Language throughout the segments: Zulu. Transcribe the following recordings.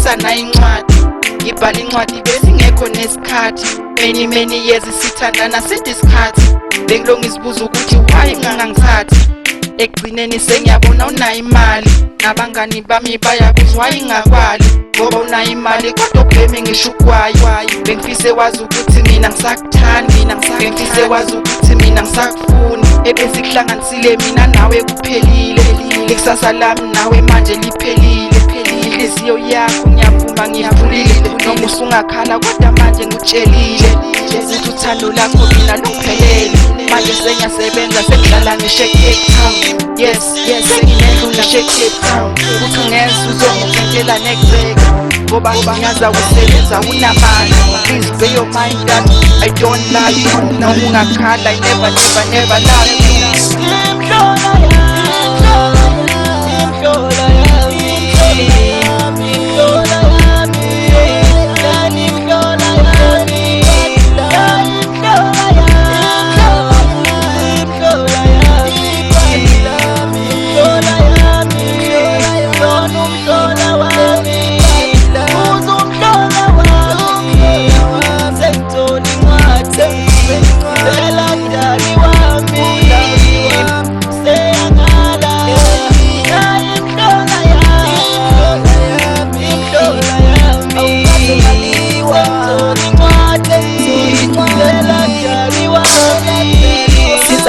sisana incwadi ngibhala incwadi besingekho nesikhathi many years sithandana sedisikhathi bengilo ngizibuza ukuthi why ngangangithathi ekugcineni sengiyabona unayo imali nabangani bami bayabuza why ingakwali ngoba unayo imali kodwa ubheme ngisho ukwayo bengifise wazi ukuthi mina ngisakuthandi bengifise wazi ukuthi mina ngisakufuni ebesikuhlanganisile mina nawe kuphelile ikusasa lami nawe manje liphelile inhliziyo yakho ngiyavuma ngiyavulile noma usungakhala kodwa manje ngikutshelile ukuthi uthando lakho mina luphelele manje sengiyasebenza sengihlala ngisho eCape Town yes senginendlu ngisho eCape Town ukuthi ungeza uzongitshela nekuseka ngoba ngiyaza usebenza unamandla please bear your mind that I don't lie noma ungakhala I never lie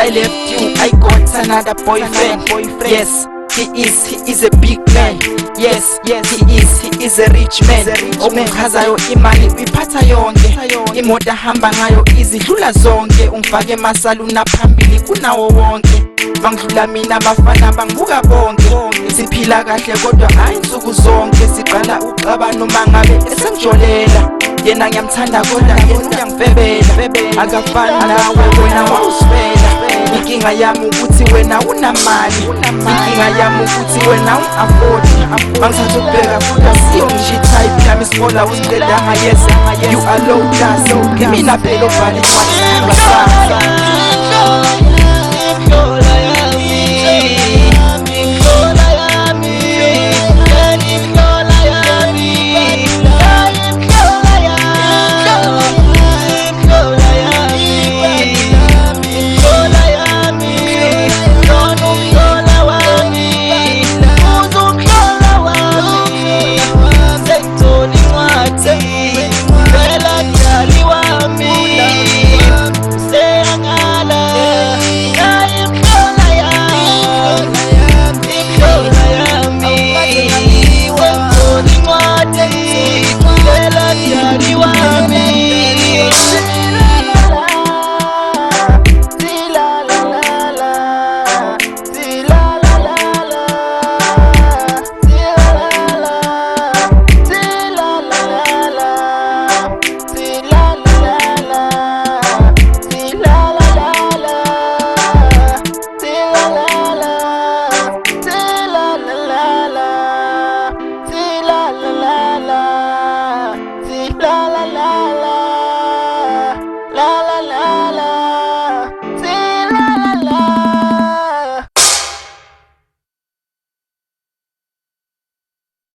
I left you, I got another boyfriend. Yes, he is a big man. Yes, he is a rich man. Okungichazayo imali uyiphatha yonke, imoto ahamba ngayo izidlula zonke. Ungifake masaluna phambili kunawo wonke. Bangidlula mina abafana bangibuka bonke. Siphila kahle kodwa hayi insuku zonke. Siqala uxaba noma ngabe esengijolela. Yena ngiyamthanda kodwa yena uyangifebela. Akafani nawe wena wawuswela. Inkinga yami ukuthi wena unamali, inkinga yami ukuthi wena un-afford. Mangithatha ukubheka futhi siyo ngisho i-type yami isibola usiqedanga yes you are low class mina phela ubhala incwadi